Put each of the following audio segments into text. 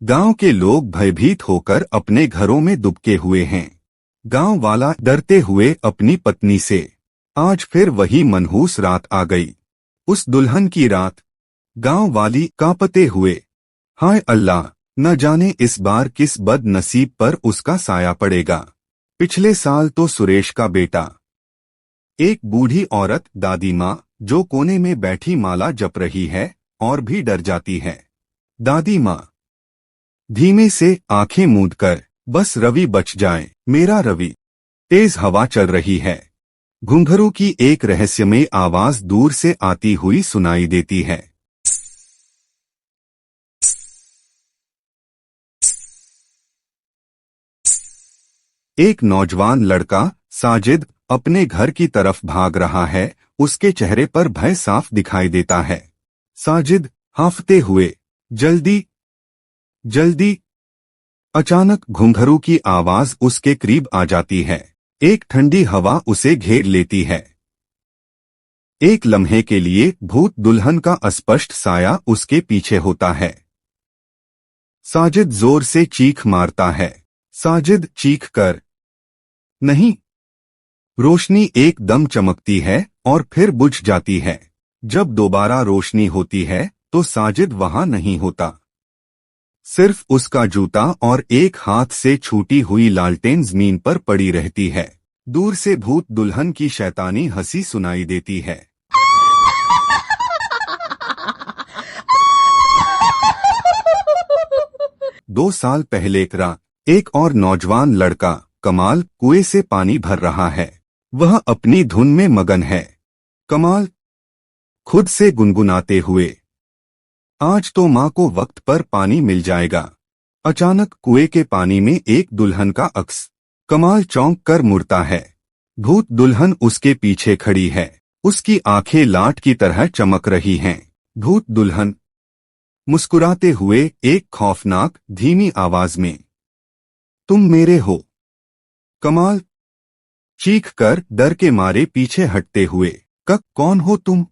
गांव के लोग भयभीत होकर अपने घरों में दुबके हुए हैं। गांव वाला डरते हुए अपनी पत्नी से। आज फिर वही मनहूस रात आ गई। उस दुल्हन की रात। गांव वाली कांपते हुए। हाय अल्लाह, न जाने इस बार किस बदनसीब पर उसका साया पड़ेगा। पिछले साल तो सुरेश का बेटा। एक बूढ़ी औरत दादी माँ जो कोने में बैठी माला जप रही है और भी डर जाती है। दादी माँ धीमे से आंखें मूंद कर, बस रवि बच जाए, मेरा रवि। तेज हवा चल रही है। घुंघरू की एक रहस्यमय आवाज दूर से आती हुई सुनाई देती है। एक नौजवान लड़का साजिद अपने घर की तरफ भाग रहा है। उसके चेहरे पर भय साफ दिखाई देता है। साजिद हांफते हुए, जल्दी जल्दी। अचानक घुंघरू की आवाज उसके करीब आ जाती है। एक ठंडी हवा उसे घेर लेती है। एक लम्हे के लिए भूत दुल्हन का अस्पष्ट साया उसके पीछे होता है। साजिद जोर से चीख मारता है। साजिद चीख कर नहीं। रोशनी एकदम चमकती है और फिर बुझ जाती है। जब दोबारा रोशनी होती है तो साजिद वहां नहीं होता। सिर्फ उसका जूता और एक हाथ से छूटी हुई लालटेन जमीन पर पड़ी रहती है। दूर से भूत दुल्हन की शैतानी हंसी सुनाई देती है। 2 साल पहले एक रात, एक और नौजवान लड़का कमाल कुएं से पानी भर रहा है। वह अपनी धुन में मगन है। कमाल खुद से गुनगुनाते हुए, आज तो माँ को वक्त पर पानी मिल जाएगा। अचानक कुएं के पानी में एक दुल्हन का अक्स। कमाल चौंक कर मुड़ता है। भूत दुल्हन उसके पीछे खड़ी है। उसकी आंखें लाट की तरह चमक रही हैं। भूत दुल्हन मुस्कुराते हुए एक खौफनाक धीमी आवाज में, तुम मेरे हो। कमाल चीख कर डर के मारे पीछे हटते हुए, कौन हो तुम?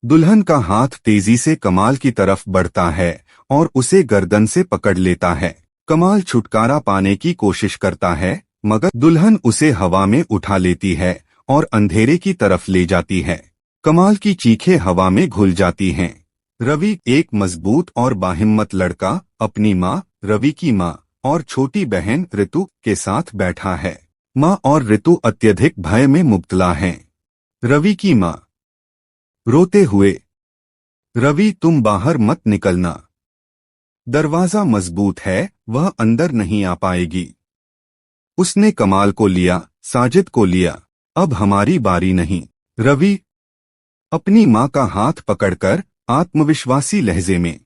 दुल्हन का हाथ तेजी से कमाल की तरफ बढ़ता है और उसे गर्दन से पकड़ लेता है। कमाल छुटकारा पाने की कोशिश करता है, मगर दुल्हन उसे हवा में उठा लेती है और अंधेरे की तरफ ले जाती है। कमाल की चीखें हवा में घुल जाती हैं। रवि एक मजबूत और बाहिम्मत लड़का अपनी माँ, रवि की माँ और छोटी बहन ऋतु के साथ बैठा है। माँ और ऋतु अत्यधिक भय में मुब्तला हैं। रवि की माँ रोते हुए, रवि तुम बाहर मत निकलना। दरवाजा मजबूत है, वह अंदर नहीं आ पाएगी। उसने कमाल को लिया, साजिद को लिया, अब हमारी बारी नहीं। रवि अपनी माँ का हाथ पकड़कर आत्मविश्वासी लहजे में,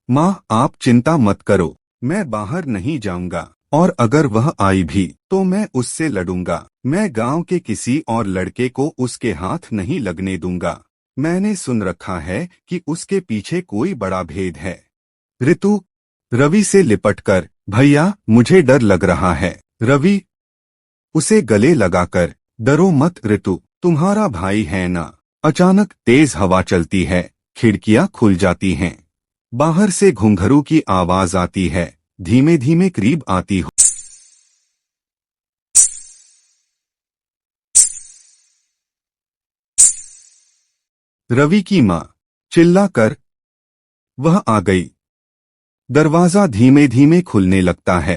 माँ आप चिंता मत करो, मैं बाहर नहीं जाऊंगा, और अगर वह आई भी तो मैं उससे लड़ूंगा। मैं गांव के किसी और लड़के को उसके हाथ नहीं लगने दूंगा। मैंने सुन रखा है कि उसके पीछे कोई बड़ा भेद है। ऋतु रवि से लिपटकर, भैया मुझे डर लग रहा है। रवि उसे गले लगाकर, डरो मत ऋतु, तुम्हारा भाई है ना। अचानक तेज हवा चलती है, खिड़कियां खुल जाती हैं। बाहर से घुंघरू की आवाज आती है, धीमे धीमे करीब आती हो। रवि की माँ चिल्लाकर, वह आ गई। दरवाजा धीमे धीमे खुलने लगता है।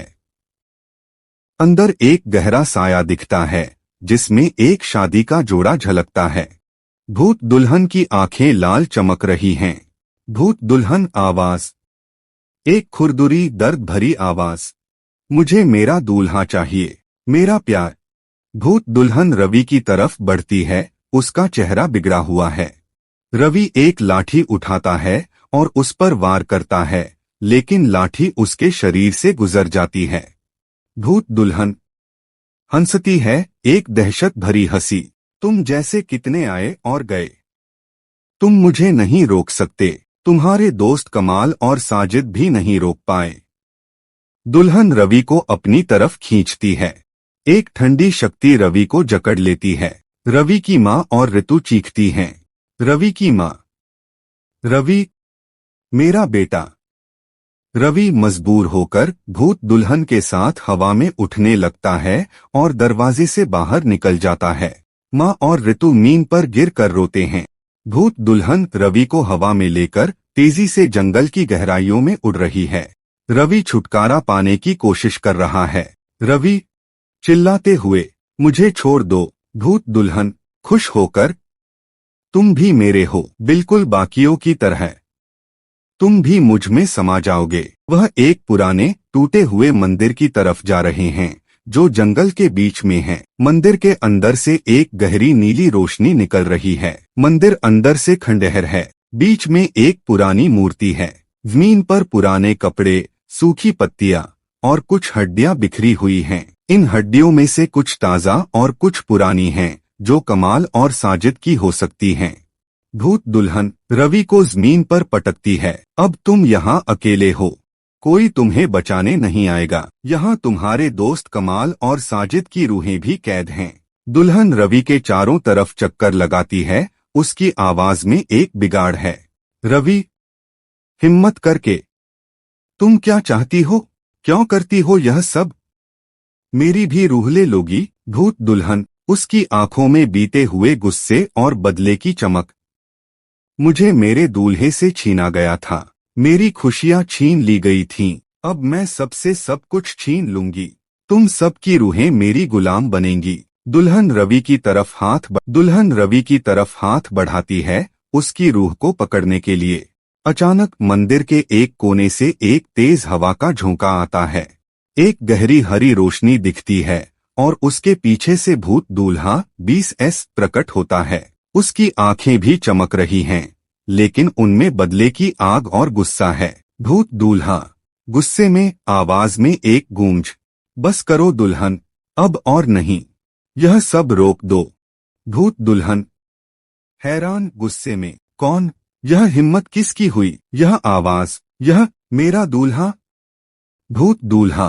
अंदर एक गहरा साया दिखता है जिसमें एक शादी का जोड़ा झलकता है। भूत दुल्हन की आंखें लाल चमक रही हैं। भूत दुल्हन आवाज, एक खुरदुरी दर्द भरी आवाज, मुझे मेरा दूल्हा चाहिए, मेरा प्यार। भूत दुल्हन रवि की तरफ बढ़ती है, उसका चेहरा बिगड़ा हुआ है। रवि एक लाठी उठाता है और उस पर वार करता है, लेकिन लाठी उसके शरीर से गुजर जाती है। भूत दुल्हन हंसती है, एक दहशत भरी हंसी, तुम जैसे कितने आए और गए, तुम मुझे नहीं रोक सकते, तुम्हारे दोस्त कमाल और साजिद भी नहीं रोक पाए। दुल्हन रवि को अपनी तरफ खींचती है। एक ठंडी शक्ति रवि को जकड़ लेती है। रवि की माँ और ऋतु चीखती हैं। रवि की माँ, रवि मेरा बेटा। रवि मजबूर होकर भूत दुल्हन के साथ हवा में उठने लगता है और दरवाजे से बाहर निकल जाता है। माँ और ऋतु नींद पर गिर कर रोते हैं। भूत दुल्हन रवि को हवा में लेकर तेजी से जंगल की गहराइयों में उड़ रही है। रवि छुटकारा पाने की कोशिश कर रहा है। रवि चिल्लाते हुए, मुझे छोड़ दो। भूत दुल्हन खुश होकर, तुम भी मेरे हो, बिल्कुल बाकियों की तरह। तुम भी मुझ में समा जाओगे। वह एक पुराने टूटे हुए मंदिर की तरफ जा रहे हैं जो जंगल के बीच में है। मंदिर के अंदर से एक गहरी नीली रोशनी निकल रही है। मंदिर अंदर से खंडहर है। बीच में एक पुरानी मूर्ति है। जमीन पर पुराने कपड़े, सूखी पत्तियां और कुछ हड्डियां बिखरी हुई हैं। इन हड्डियों में से कुछ ताजा और कुछ पुरानी हैं, जो कमाल और साजिद की हो सकती हैं। भूत दुल्हन रवि को जमीन पर पटकती है। अब तुम यहाँ अकेले हो, कोई तुम्हें बचाने नहीं आएगा। यहाँ तुम्हारे दोस्त कमाल और साजिद की रूहें भी कैद हैं। दुल्हन रवि के चारों तरफ चक्कर लगाती है। उसकी आवाज में एक बिगाड़ है। रवि, हिम्मत करके, तुम क्या चाहती हो? क्यों करती हो यह सब? मेरी भी रूह ले लोगी? भूत दुल्हन, उसकी आंखों में बीते हुए गुस्से और बदले की चमक। मुझे मेरे दूल्हे से छीना गया था। मेरी खुशियां छीन ली गई थीं। अब मैं सबसे सब कुछ छीन लूंगी। तुम सबकी रूहें मेरी गुलाम बनेंगी। दुल्हन रवि की तरफ हाथ बढ़ाती है, उसकी रूह को पकड़ने के लिए। अचानक मंदिर के एक कोने से एक तेज हवा का झोंका आता है। एक गहरी हरी रोशनी दिखती है और उसके पीछे से भूत दूल्हा 20S प्रकट होता है। उसकी आंखें भी चमक रही हैं, लेकिन उनमें बदले की आग और गुस्सा है। भूत दूल्हा गुस्से में, आवाज में एक गूंज, बस करो दुल्हन, अब और नहीं, यह सब रोक दो। भूत दुल्हन हैरान, गुस्से में, कौन? यह हिम्मत किसकी हुई? यह आवाज, यह मेरा दूल्हा? भूत दूल्हा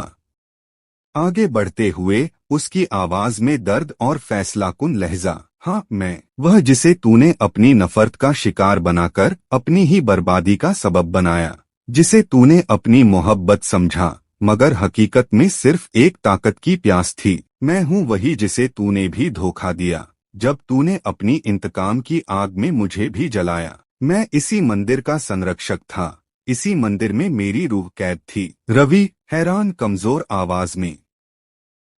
आगे बढ़ते हुए, उसकी आवाज में दर्द और फैसलाकुन लहजा, हाँ मैं, वह जिसे तूने अपनी नफरत का शिकार बनाकर अपनी ही बर्बादी का सबब बनाया, जिसे तूने अपनी मोहब्बत समझा मगर हकीकत में सिर्फ एक ताकत की प्यास थी। मैं हूँ वही जिसे तूने भी धोखा दिया जब तूने अपनी इंतकाम की आग में मुझे भी जलाया। मैं इसी मंदिर का संरक्षक था, इसी मंदिर में मेरी रूह कैद थी। रवि हैरान कमजोर आवाज में,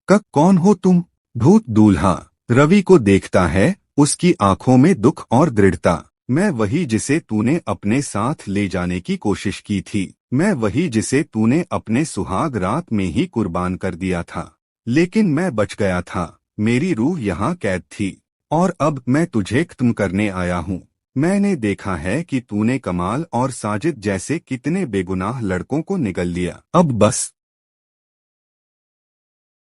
कौन हो तुम? भूत दूल्हा रवि को देखता है, उसकी आंखों में दुख और दृढ़ता। मैं वही जिसे तूने अपने साथ ले जाने की कोशिश की थी। मैं वही जिसे तूने अपने सुहाग रात में ही कुर्बान कर दिया था। लेकिन मैं बच गया था, मेरी रूह यहाँ कैद थी और अब मैं तुझे खत्म करने आया हूँ। मैंने देखा है कि तूने कमाल और साजिद जैसे कितने बेगुनाह लड़कों को निगल लिया, अब बस।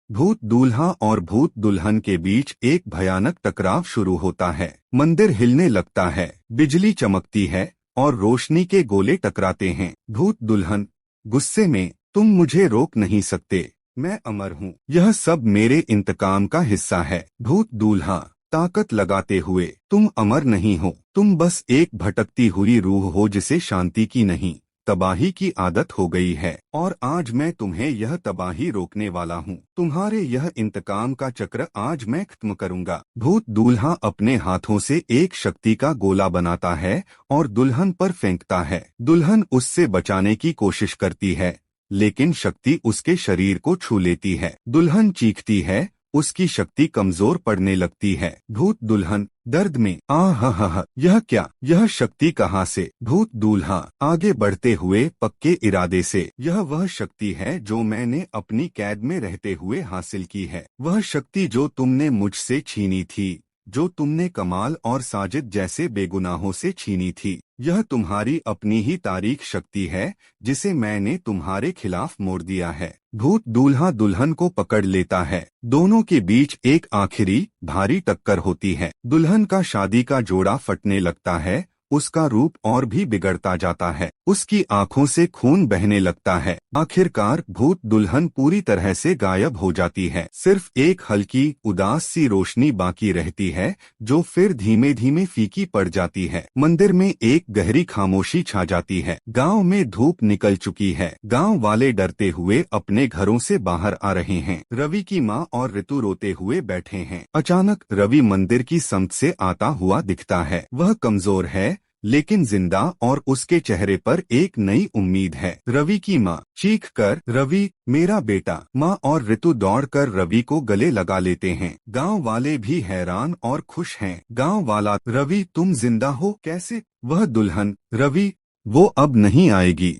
भूत दूल्हा और भूत दुल्हन के बीच एक भयानक टकराव शुरू होता है। मंदिर हिलने लगता है, बिजली चमकती है और रोशनी के गोले टकराते हैं। भूत दुल्हन गुस्से में, तुम मुझे रोक नहीं सकते, मैं अमर हूँ, यह सब मेरे इंतकाम का हिस्सा है। भूत दूल्हा ताकत लगाते हुए, तुम अमर नहीं हो, तुम बस एक भटकती हुई रूह हो जिसे शांति की नहीं, तबाही की आदत हो गई है और आज मैं तुम्हें यह तबाही रोकने वाला हूँ। तुम्हारे यह इंतकाम का चक्र आज मैं खत्म करूँगा। भूत दूल्हा अपने हाथों से एक शक्ति का गोला बनाता है और दुल्हन पर फेंकता है। दुल्हन उससे बचाने की कोशिश करती है, लेकिन शक्ति उसके शरीर को छू लेती है। दुल्हन चीखती है, उसकी शक्ति कमजोर पड़ने लगती है। भूत दुल्हन दर्द में, हा, यह क्या? यह शक्ति कहाँ से? भूत दूल्हा आगे बढ़ते हुए पक्के इरादे से, यह वह शक्ति है जो मैंने अपनी कैद में रहते हुए हासिल की है। वह शक्ति जो तुमने मुझसे छीनी थी, जो तुमने कमाल और साजिद जैसे बेगुनाहों से छीनी थी। यह तुम्हारी अपनी ही तारीख शक्ति है जिसे मैंने तुम्हारे खिलाफ मोड़ दिया है। भूत दूल्हा दुल्हन को पकड़ लेता है। दोनों के बीच एक आखिरी भारी टक्कर होती है। दुल्हन का शादी का जोड़ा फटने लगता है उसका रूप और भी बिगड़ता जाता है। उसकी आंखों से खून बहने लगता है। आखिरकार भूत दुल्हन पूरी तरह से गायब हो जाती है। सिर्फ एक हल्की उदास सी रोशनी बाकी रहती है, जो फिर धीमे धीमे फीकी पड़ जाती है। मंदिर में एक गहरी खामोशी छा जाती है। गांव में धूप निकल चुकी है। गांव वाले डरते हुए अपने घरों से बाहर आ रहे हैं। रवि की माँ और ऋतु रोते हुए बैठे हैं। अचानक रवि मंदिर की समत से आता हुआ दिखता है। वह कमजोर है लेकिन जिंदा, और उसके चेहरे पर एक नई उम्मीद है। रवि की माँ चीख कर, रवि मेरा बेटा। माँ और ऋतु दौड़कर रवि को गले लगा लेते हैं। गांव वाले भी हैरान और खुश हैं। गांव वाला, रवि तुम जिंदा हो कैसे? वह दुल्हन, रवि वो अब नहीं आएगी,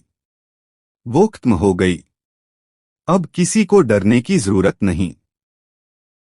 वो खत्म हो गई। अब किसी को डरने की जरूरत नहीं।